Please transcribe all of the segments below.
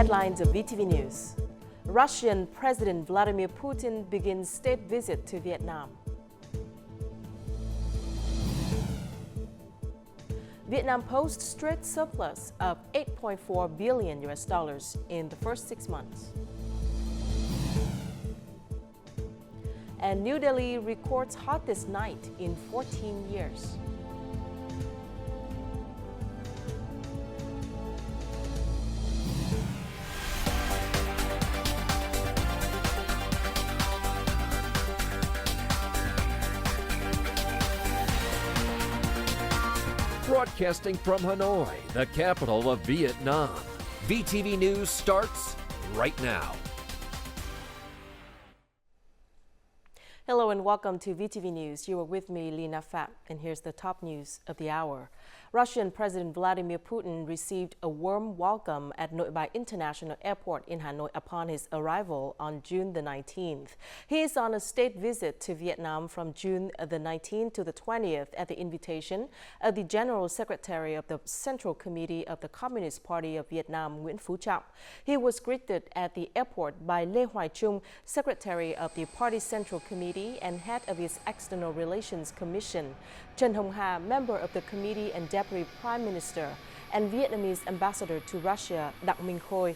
Headlines of VTV News. Russian President Vladimir Putin begins state visit to Vietnam. Vietnam posts trade surplus of $8.4 billion in the first 6 months. And New Delhi records hottest night in 14 years. Broadcasting from Hanoi, the capital of Vietnam. VTV News starts right now. Hello and welcome to VTV News. You are with me, Lina Phap, and here's the top news of the hour. Russian President Vladimir Putin received a warm welcome at Nội Bài International Airport in Hanoi upon his arrival on June the 19th. He is on a state visit to Vietnam from June the 19th to the 20th at the invitation of the General Secretary of the Central Committee of the Communist Party of Vietnam, Nguyễn Phú Trọng. He was greeted at the airport by Lê Hoài Trung, Secretary of the Party's Central Committee and head of its External Relations Commission, Trần Hồng Hà, member of the committee and Deputy Prime Minister, and Vietnamese Ambassador to Russia, Đặng Minh Khôi.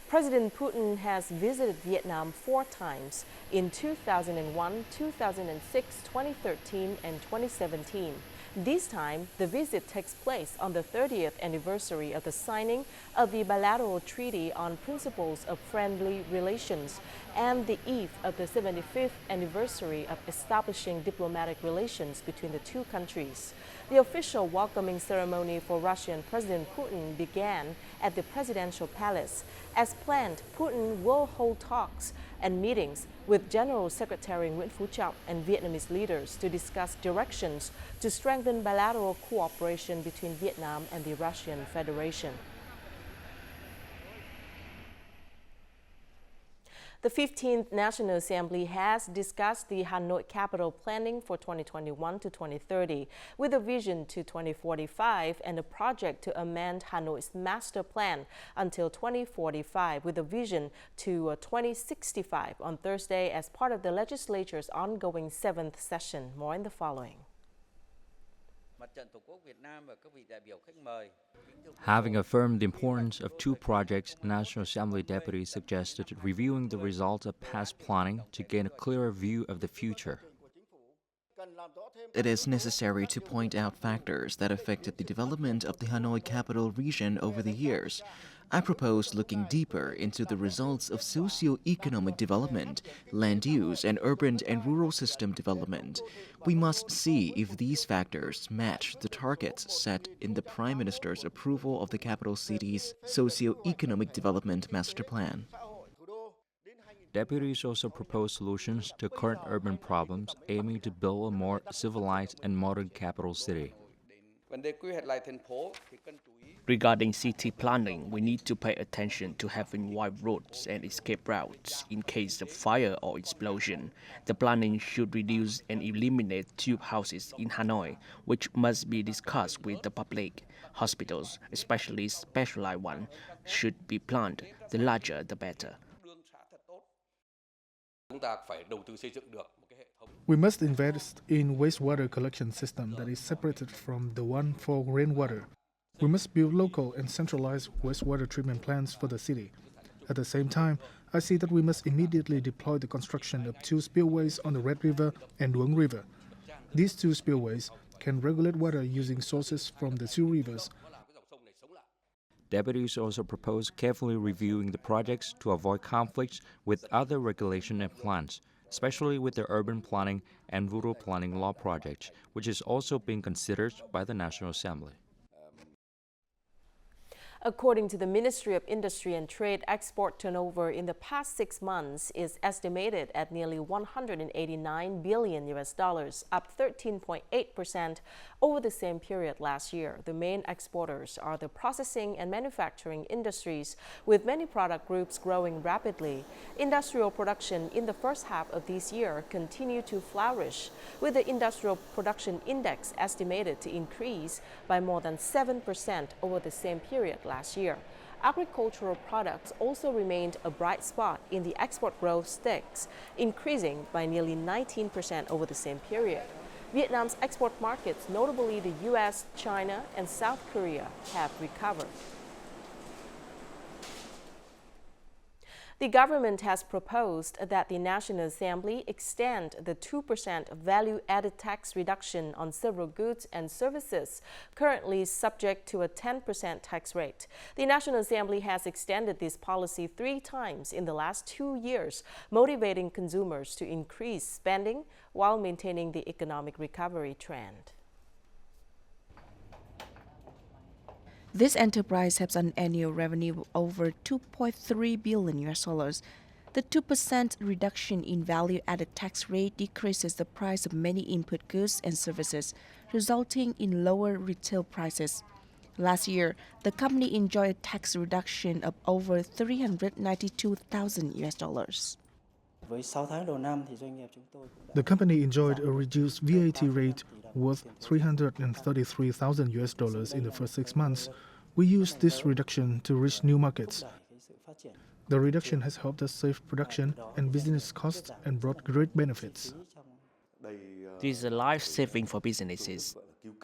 President Putin has visited Vietnam 4 times in 2001, 2006, 2013, and 2017. This time, the visit takes place on the 30th anniversary of the signing of the bilateral treaty on principles of friendly relations and the eve of the 75th anniversary of establishing diplomatic relations between the two countries. The official welcoming ceremony for Russian President Putin began at the Presidential Palace. As planned, Putin will hold talks and meetings with General Secretary Nguyễn Phú Trọng and Vietnamese leaders to discuss directions to strengthen bilateral cooperation between Vietnam and the Russian Federation. The 15th National Assembly has discussed the Hanoi capital planning for 2021 to 2030 with a vision to 2045 and a project to amend Hanoi's master plan until 2045 with a vision to 2065 on Thursday as part of the legislature's ongoing 7th session. More in the following. Having affirmed the importance of 2 projects, National Assembly deputies suggested reviewing the results of past planning to gain a clearer view of the future. It is necessary to point out factors that affected the development of the Hanoi capital region over the years. I propose looking deeper into the results of socio-economic development, land use, and urban and rural system development. We must see if these factors match the targets set in the Prime Minister's approval of the capital city's socio-economic development master plan. Deputies also propose solutions to current urban problems, aiming to build a more civilized and modern capital city. Regarding city planning, we need to pay attention to having wide roads and escape routes in case of fire or explosion. The planning should reduce and eliminate tube houses in Hanoi, which must be discussed with the public. Hospitals, especially specialized ones, should be planned. The larger, the better. We must invest in wastewater collection system that is separated from the one for rainwater. We must build local and centralized wastewater treatment plants for the city. At the same time, I see that we must immediately deploy the construction of 2 spillways on the Red River and Duong River. These 2 spillways can regulate water using sources from the 2 rivers. Deputies also propose carefully reviewing the projects to avoid conflicts with other regulation and plans, especially with the urban planning and rural planning law projects, which is also being considered by the National Assembly. According to the Ministry of Industry and Trade, export turnover in the past 6 months is estimated at nearly $189 billion, up 13.8% over the same period last year. The main exporters are the processing and manufacturing industries, with many product groups growing rapidly. Industrial production in the first half of this year continued to flourish, with the Industrial Production Index estimated to increase by more than 7% over the same period last year. Agricultural products also remained a bright spot in the export growth stakes, increasing by nearly 19% over the same period. Vietnam's export markets, notably the US, China, and South Korea, have recovered. The government has proposed that the National Assembly extend the 2% value-added tax reduction on several goods and services, currently subject to a 10% tax rate. The National Assembly has extended this policy 3 times in the last 2 years, motivating consumers to increase spending while maintaining the economic recovery trend. This enterprise has an annual revenue of over $2.3 billion. The 2% reduction in value-added tax rate decreases the price of many input goods and services, resulting in lower retail prices. Last year, the company enjoyed a tax reduction of over $392,000. The company enjoyed a reduced VAT rate worth $333,000 in the first 6 months. We used this reduction to reach new markets. The reduction has helped us save production and business costs and brought great benefits. This is a life-saving for businesses.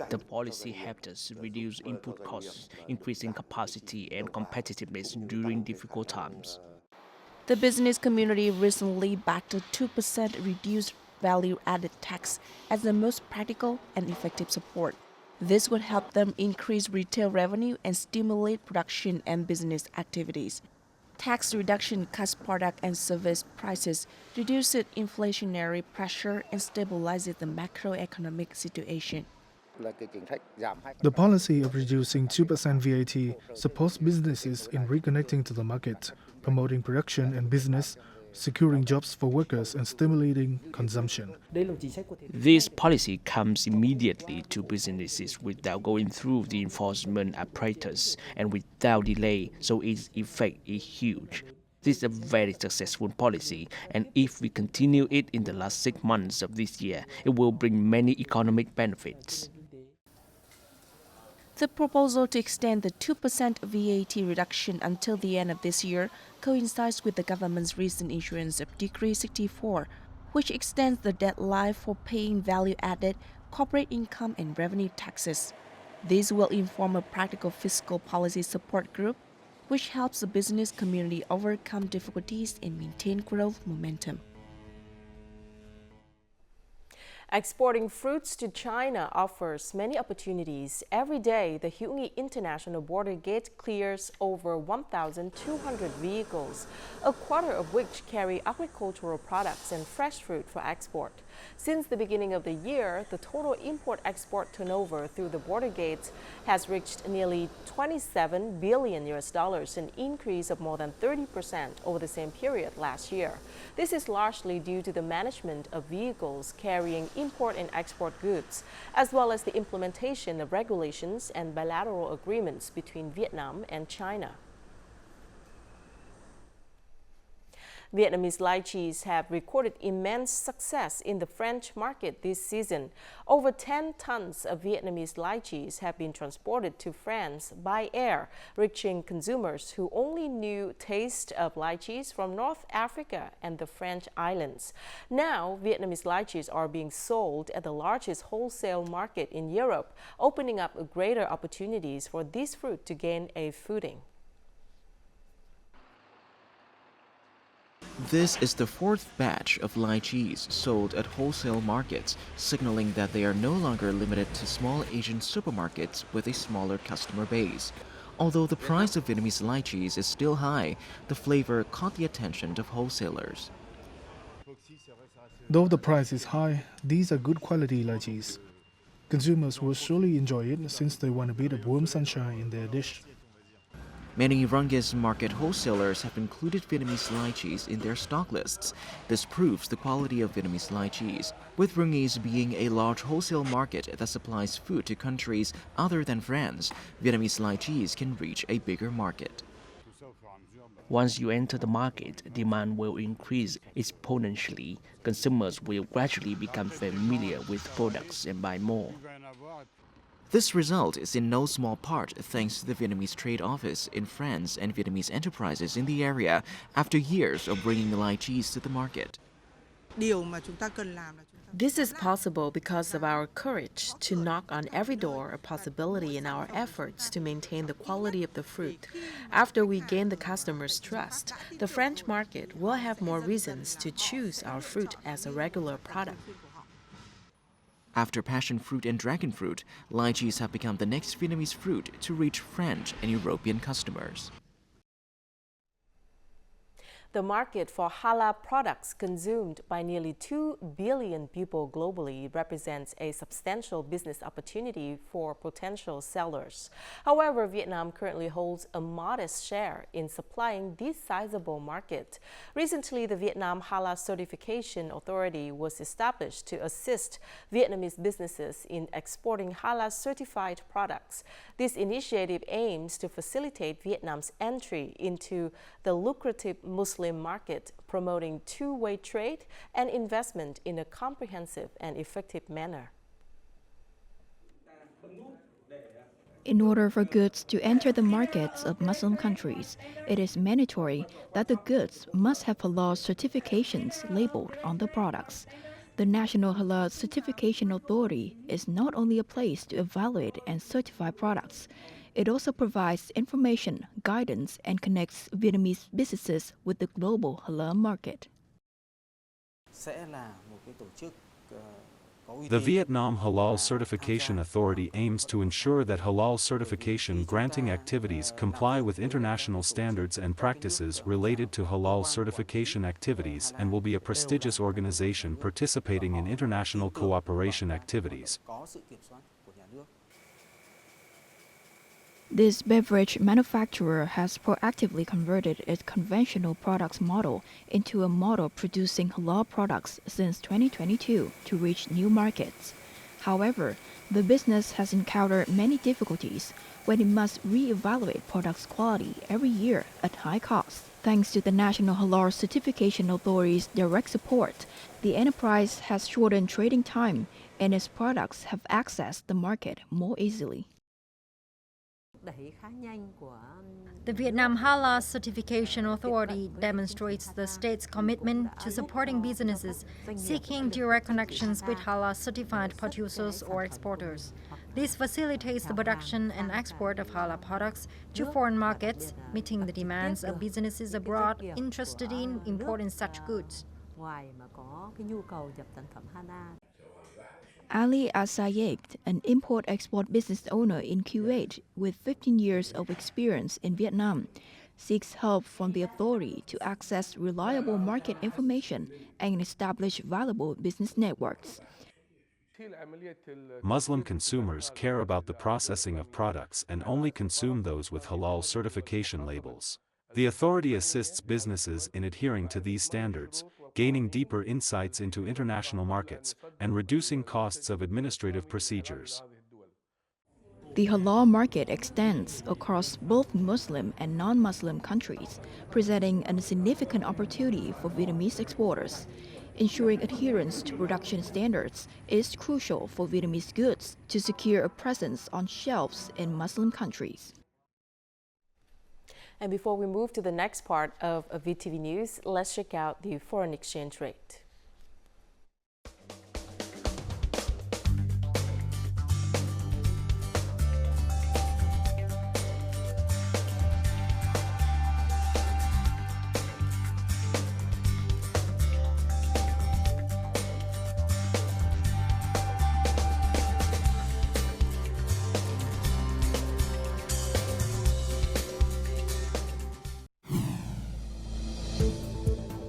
The policy helped us reduce input costs, increasing capacity and competitiveness during difficult times. The business community recently backed a 2% reduced value-added tax as the most practical and effective support. This would help them increase retail revenue and stimulate production and business activities. Tax reduction cuts product and service prices, reduces inflationary pressure, and stabilizes the macroeconomic situation. The policy of reducing 2% VAT supports businesses in reconnecting to the market, promoting production and business, securing jobs for workers, and stimulating consumption. This policy comes immediately to businesses without going through the enforcement apparatus and without delay, so its effect is huge. This is a very successful policy, and if we continue it in the last 6 months of this year, it will bring many economic benefits. The proposal to extend the 2% VAT reduction until the end of this year coincides with the government's recent issuance of Decree 64, which extends the deadline for paying value-added, corporate income and revenue taxes. This will inform a practical fiscal policy support group, which helps the business community overcome difficulties and maintain growth momentum. Exporting fruits to China offers many opportunities. Every day, the Hanoi International Border Gate clears over 1,200 vehicles, a quarter of which carry agricultural products and fresh fruit for export. Since the beginning of the year, the total import-export turnover through the border gates has reached nearly $27 billion, an increase of more than 30% over the same period last year. This is largely due to the management of vehicles carrying import and export goods, as well as the implementation of regulations and bilateral agreements between Vietnam and China. Vietnamese lychees have recorded immense success in the French market this season. Over 10 tons of Vietnamese lychees have been transported to France by air, reaching consumers who only knew taste of lychees from North Africa and the French islands. Now, Vietnamese lychees are being sold at the largest wholesale market in Europe, opening up greater opportunities for this fruit to gain a footing. This is the 4th batch of lychees sold at wholesale markets, signaling that they are no longer limited to small Asian supermarkets with a smaller customer base. Although the price of Vietnamese lychees is still high, the flavor caught the attention of wholesalers. Though the price is high, these are good quality lychees. Consumers will surely enjoy it since they want a bit of warm sunshine in their dish. Many Rungis market wholesalers have included Vietnamese lychees in their stock lists. This proves the quality of Vietnamese lychees. With Rungis being a large wholesale market that supplies food to countries other than France, Vietnamese lychees can reach a bigger market. Once you enter the market, demand will increase exponentially. Consumers will gradually become familiar with products and buy more. This result is in no small part thanks to the Vietnamese Trade Office in France and Vietnamese enterprises in the area after years of bringing lychees to the market. This is possible because of our courage to knock on every door a possibility in our efforts to maintain the quality of the fruit. After we gain the customers' trust, the French market will have more reasons to choose our fruit as a regular product. After passion fruit and dragon fruit, lychees have become the next Vietnamese fruit to reach French and European customers. The market for halal products consumed by nearly 2 billion people globally represents a substantial business opportunity for potential sellers. However, Vietnam currently holds a modest share in supplying this sizable market. Recently, the Vietnam Halal Certification Authority was established to assist Vietnamese businesses in exporting halal certified products. This initiative aims to facilitate Vietnam's entry into the lucrative Muslim market, promoting two-way trade and investment in a comprehensive and effective manner. In order for goods to enter the markets of Muslim countries, it is mandatory that the goods must have halal certifications labeled on the products. The National Halal Certification Authority is not only a place to evaluate and certify products, it also provides information, guidance, and connects Vietnamese businesses with the global halal market. The Vietnam Halal Certification Authority aims to ensure that halal certification granting activities comply with international standards and practices related to halal certification activities and will be a prestigious organization participating in international cooperation activities. This beverage manufacturer has proactively converted its conventional products model into a model producing halal products since 2022 to reach new markets. However, the business has encountered many difficulties when it must re-evaluate products' quality every year at high cost. Thanks to the National Halal Certification Authority's direct support, the enterprise has shortened trading time and its products have accessed the market more easily. The Vietnam Halal Certification Authority demonstrates the state's commitment to supporting businesses seeking direct connections with halal certified producers or exporters. This facilitates the production and export of halal products to foreign markets, meeting the demands of businesses abroad interested in importing such goods. Ali Asayed, an import-export business owner in Kuwait with 15 years of experience in Vietnam, seeks help from the authority to access reliable market information and establish valuable business networks. Muslim consumers care about the processing of products and only consume those with halal certification labels. The authority assists businesses in adhering to these standards, gaining deeper insights into international markets, and reducing costs of administrative procedures. The halal market extends across both Muslim and non-Muslim countries, presenting a significant opportunity for Vietnamese exporters. Ensuring adherence to production standards is crucial for Vietnamese goods to secure a presence on shelves in Muslim countries. And before we move to the next part of VTV News, let's check out the foreign exchange rate.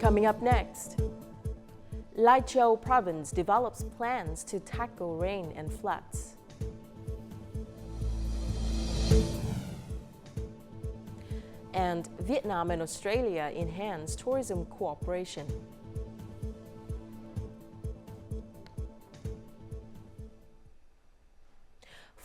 Coming up next, Lao Province develops plans to tackle rain and floods. And Vietnam and Australia enhance tourism cooperation.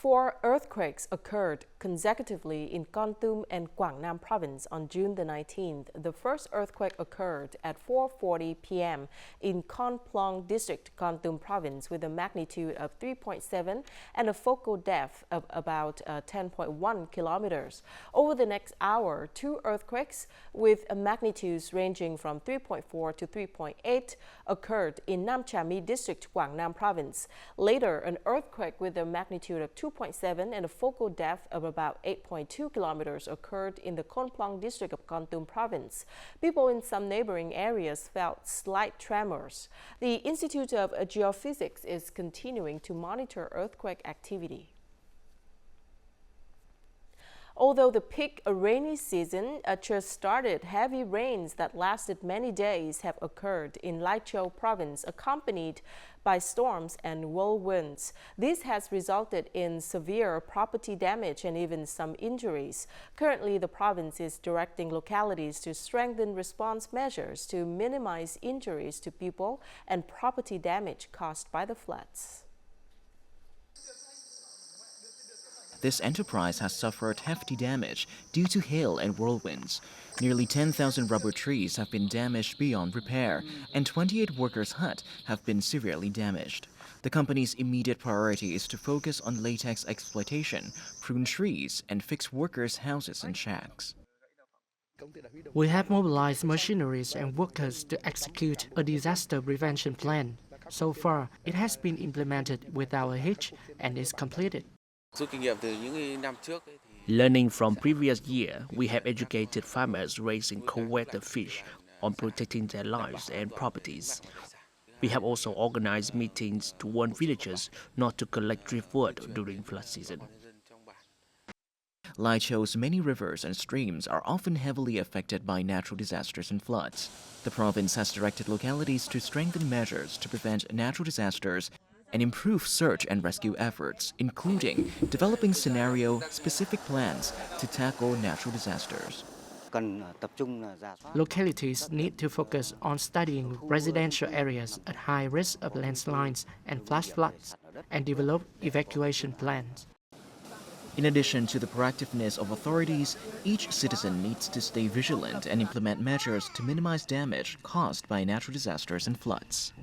4 earthquakes occurred consecutively in Kon Tum and Quảng Nam Province on June the 19th. The first earthquake occurred at 4:40 p.m. in Kon Plong District, Kon Tum Province, with a magnitude of 3.7 and a focal depth of about 10.1 kilometers. Over the next hour, 2 earthquakes with magnitudes ranging from 3.4 to 3.8 occurred in Nam Cha Mi District, Quảng Nam Province. Later, an earthquake with a magnitude of 2.7 and a focal depth of about 8.2 kilometers occurred in the Kon Plong District of Kon Tum Province. People in some neighboring areas felt slight tremors. The Institute of Geophysics is continuing to monitor earthquake activity. Although the peak rainy season just started, heavy rains that lasted many days have occurred in Lai Châu Province, accompanied by storms and whirlwinds. This has resulted in severe property damage and even some injuries. Currently, the province is directing localities to strengthen response measures to minimize injuries to people and property damage caused by the floods. This enterprise has suffered hefty damage due to hail and whirlwinds. Nearly 10,000 rubber trees have been damaged beyond repair, and 28 workers' huts have been severely damaged. The company's immediate priority is to focus on latex exploitation, prune trees, and fix workers' houses and shacks. We have mobilized machineries and workers to execute a disaster prevention plan. So far, it has been implemented without a hitch and is completed. Learning from previous year, we have educated farmers raising cold water fish on protecting their lives and properties. We have also organized meetings to warn villagers not to collect driftwood during flood season. Lai Chou's many rivers and streams are often heavily affected by natural disasters and floods. The province has directed localities to strengthen measures to prevent natural disasters and improve search and rescue efforts, including developing scenario-specific plans to tackle natural disasters. Localities need to focus on studying residential areas at high risk of landslides and flash floods and develop evacuation plans. In addition to the proactiveness of authorities, each citizen needs to stay vigilant and implement measures to minimize damage caused by natural disasters and floods.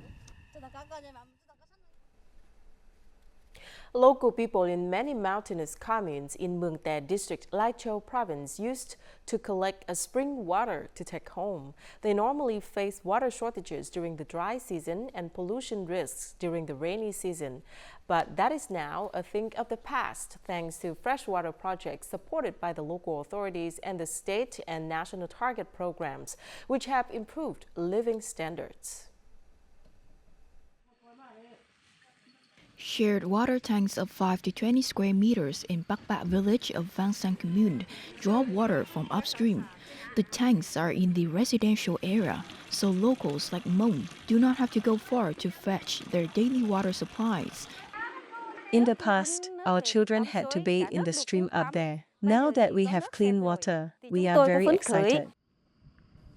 Local people in many mountainous communes in Mường Tè District, Lai Châu Province used to collect spring water to take home. They normally face water shortages during the dry season and pollution risks during the rainy season. But that is now a thing of the past, thanks to freshwater projects supported by the local authorities and the state and national target programs, which have improved living standards. Shared water tanks of 5 to 20 square meters in Bắc Bạ village of Vang Sang Commune draw water from upstream. The tanks are in the residential area, so locals like Mon do not have to go far to fetch their daily water supplies. In the past, our children had to bathe in the stream up there. Now that we have clean water, we are very excited.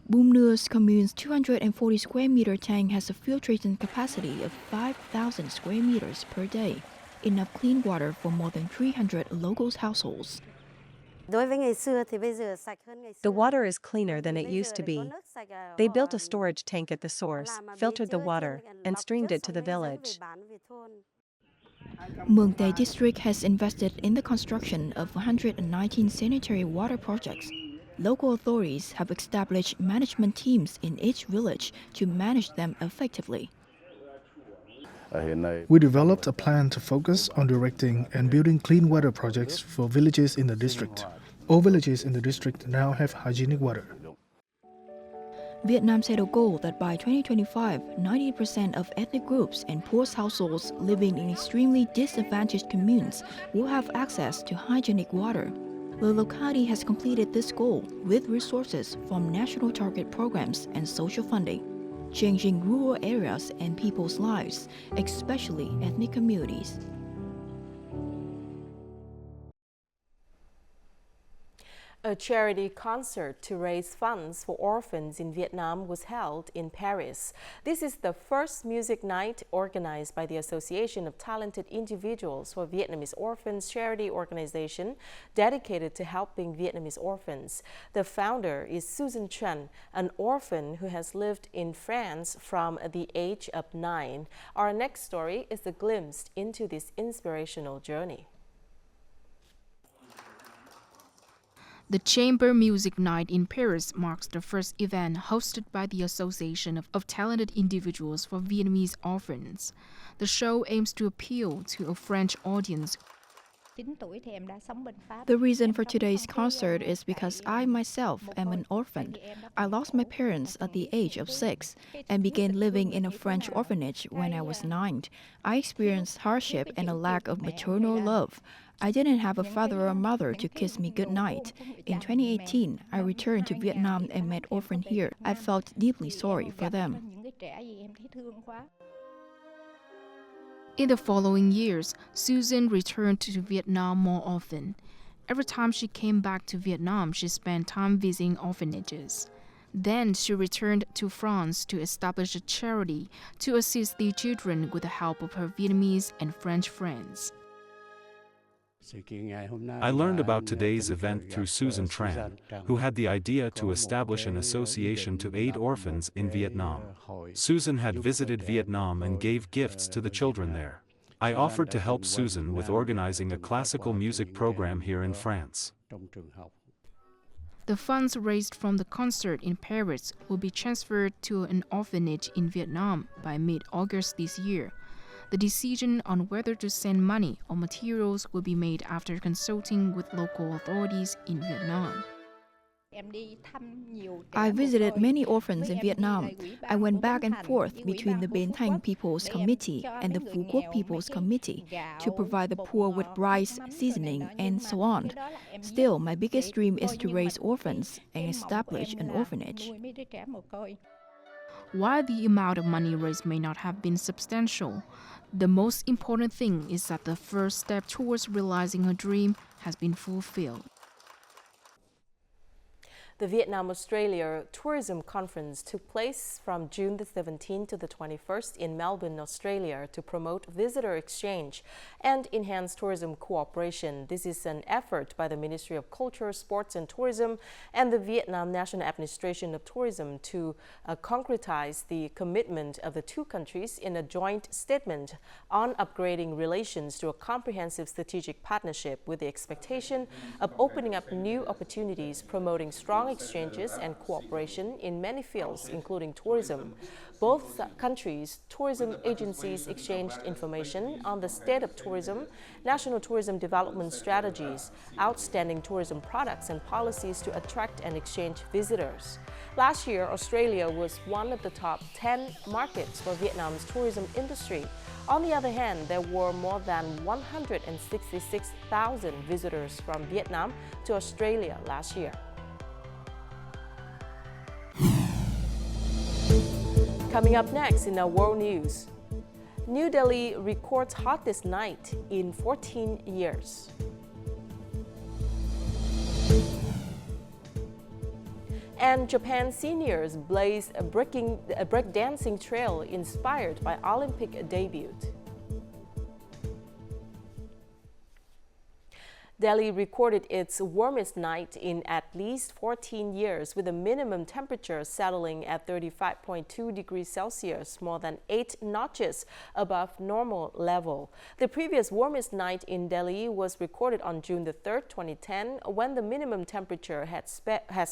Bum Nua's commune's 240 square meter tank has a filtration capacity of 5,000 square meters per day, enough clean water for more than 300 local households. The water is cleaner than it used to be. They built a storage tank at the source, filtered the water, and streamed it to the village. Mường Tè District has invested in the construction of 119 sanitary water projects. Local authorities have established management teams in each village to manage them effectively. We developed a plan to focus on directing and building clean water projects for villages in the district. All villages in the district now have hygienic water. Vietnam set a goal that by 2025, 90% of ethnic groups and poor households living in extremely disadvantaged communes will have access to hygienic water. The locality has completed this goal with resources from national target programs and social funding, changing rural areas and people's lives, especially ethnic communities. A charity concert to raise funds for orphans in Vietnam was held in Paris. This is the first music night organized by the Association of Talented Individuals for Vietnamese Orphans charity organization dedicated to helping Vietnamese orphans. The founder is Susan Chen, an orphan who has lived in France from the age of 9. Our next story is a glimpse into this inspirational journey. The Chamber Music Night in Paris marks the first event hosted by the Association of Talented Individuals for Vietnamese Orphans. The show aims to appeal to a French audience. The reason for today's concert is because I myself am an orphan. I lost my parents at the age of 6 and began living in a French orphanage when I was 9. I experienced hardship and a lack of maternal love. I didn't have a father or mother to kiss me goodnight. In 2018, I returned to Vietnam and met orphans here. I felt deeply sorry for them. In the following years, Susan returned to Vietnam more often. Every time she came back to Vietnam, she spent time visiting orphanages. Then she returned to France to establish a charity to assist the children with the help of her Vietnamese and French friends. I learned about today's event through Susan Tran, who had the idea to establish an association to aid orphans in Vietnam. Susan had visited Vietnam and gave gifts to the children there. I offered to help Susan with organizing a classical music program here in France. The funds raised from the concert in Paris will be transferred to an orphanage in Vietnam by mid-August this year. The decision on whether to send money or materials will be made after consulting with local authorities in Vietnam. I visited many orphans in Vietnam. I went back and forth between the Bến Thành People's Committee and the Phú Quốc People's Committee to provide the poor with rice, seasoning, and so on. Still, my biggest dream is to raise orphans and establish an orphanage. While the amount of money raised may not have been substantial, the most important thing is that the first step towards realizing her dream has been fulfilled. The Vietnam-Australia Tourism Conference took place from June the 17th to the 21st in Melbourne, Australia to promote visitor exchange and enhance tourism cooperation. This is an effort by the Ministry of Culture, Sports and Tourism and the Vietnam National Administration of Tourism to concretize the commitment of the two countries in a joint statement on upgrading relations to a comprehensive strategic partnership with the expectation of opening up new opportunities, promoting strong exchanges and cooperation in many fields, including tourism. Both countries' tourism agencies exchanged information on the state of tourism, national tourism development strategies, outstanding tourism products and policies to attract and exchange visitors. Last year, Australia was one of the top 10 markets for Vietnam's tourism industry. On the other hand, there were more than 166,000 visitors from Vietnam to Australia last year. Coming up next in our world news, New Delhi records hottest night in 14 years. And Japan seniors blaze a breakdancing trail inspired by Olympic debut. Delhi recorded its warmest night in at least 14 years, with a minimum temperature settling at 35.2 degrees Celsius, more than 8 notches above normal level. The previous warmest night in Delhi was recorded on June the 3rd, 2010, when the minimum temperature has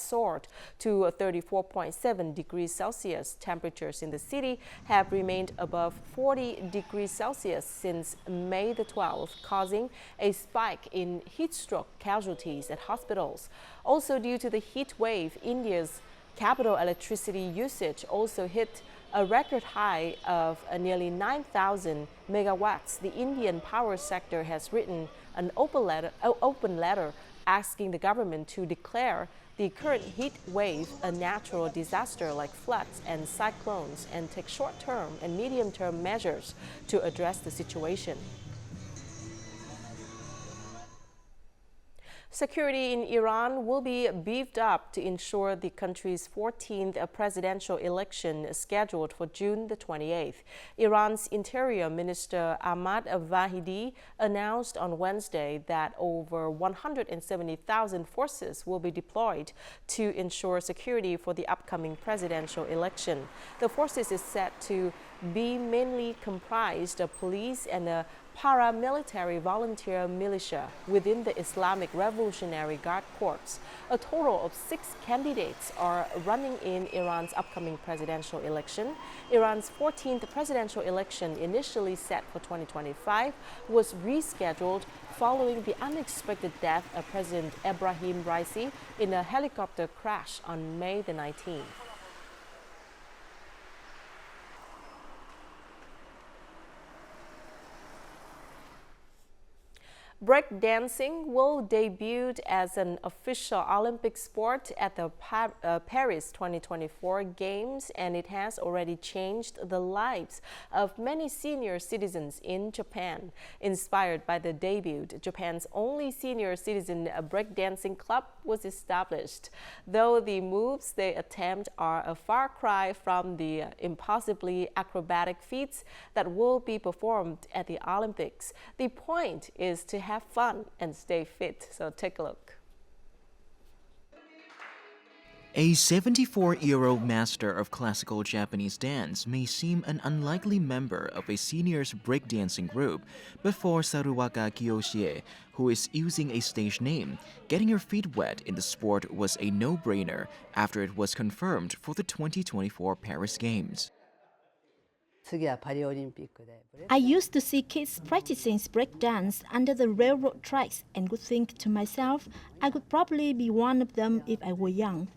soared to 34.7 degrees Celsius. Temperatures in the city have remained above 40 degrees Celsius since May the 12th, causing a spike in heat stroke casualties at hospitals. Also, due to the heat wave, India's capital electricity usage also hit a record high of nearly 9,000 megawatts. The Indian power sector has written an open letter asking the government to declare the current heat wave a natural disaster like floods and cyclones and take short-term and medium-term measures to address the situation. Security in Iran will be beefed up to ensure the country's 14th presidential election scheduled for June the 28th. Iran's Interior Minister Ahmad Vahidi announced on Wednesday that over 170,000 forces will be deployed to ensure security for the upcoming presidential election. The forces is set to be mainly comprised of police and a paramilitary volunteer militia within the Islamic Revolutionary Guard Corps. A total of 6 candidates are running in Iran's upcoming presidential election. Iran's 14th presidential election, initially set for 2025, was rescheduled following the unexpected death of President Ebrahim Raisi in a helicopter crash on May the 19th. Breakdancing will debut as an official Olympic sport at the Paris 2024 Games, and it has already changed the lives of many senior citizens in Japan. Inspired by the debut, Japan's only senior citizen breakdancing club was established. Though the moves they attempt are a far cry from the impossibly acrobatic feats that will be performed at the Olympics, the point is to have fun and stay fit. So take a look. A 74-year-old master of classical Japanese dance may seem an unlikely member of a seniors breakdancing group, but for Saruwaka Kiyoshie, who is using a stage name, getting her feet wet in the sport was a no-brainer after it was confirmed for the 2024 Paris Games. I used to see kids practicing breakdance under the railroad tracks and would think to myself, I could probably be one of them if I were young.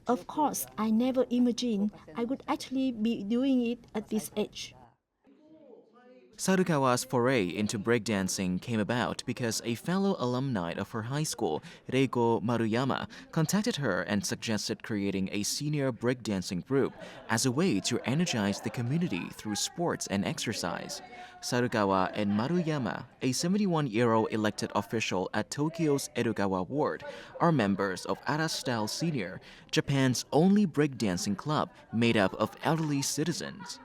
Of course, I never imagined I would actually be doing it at this age. Sarukawa's foray into breakdancing came about because a fellow alumni of her high school, Reiko Maruyama, contacted her and suggested creating a senior breakdancing group as a way to energize the community through sports and exercise. Sarukawa and Maruyama, a 71-year-old elected official at Tokyo's Edogawa Ward, are members of Ara-Style Senior, Japan's only breakdancing club made up of elderly citizens.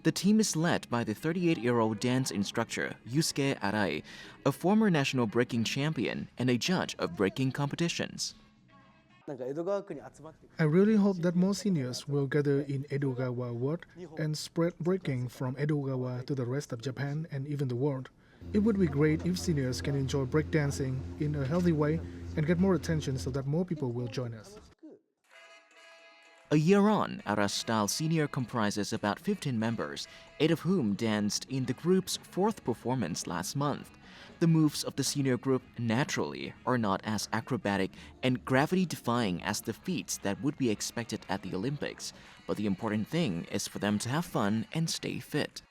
The team is led by the 38-year-old dance instructor Yusuke Arai, a former national breaking champion and a judge of breaking competitions. I really hope that more seniors will gather in Edogawa Ward and spread breaking from Edogawa to the rest of Japan and even the world. It would be great if seniors can enjoy breakdancing in a healthy way and get more attention so that more people will join us. A year on, Ara-Style Senior comprises about 15 members, 8 of whom danced in the group's 4th performance last month. The moves of the senior group, naturally, are not as acrobatic and gravity-defying as the feats that would be expected at the Olympics, but the important thing is for them to have fun and stay fit.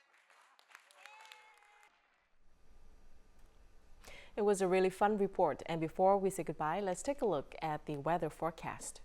It was a really fun report, and before we say goodbye, let's take a look at the weather forecast.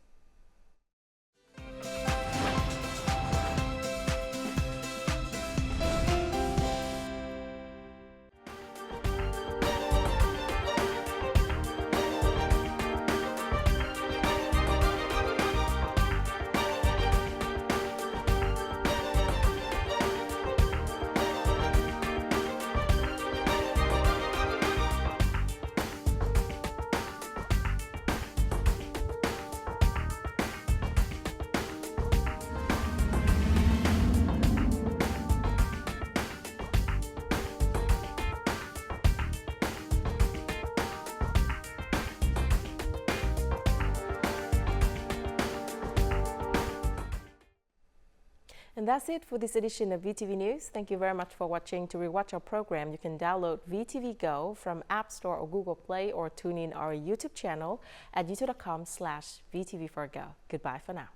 And that's it for this edition of VTV News. Thank you very much for watching. To rewatch our program, you can download VTVgo from App Store or Google Play, or tune in our YouTube channel at youtube.com/VTV4Go. Goodbye for now.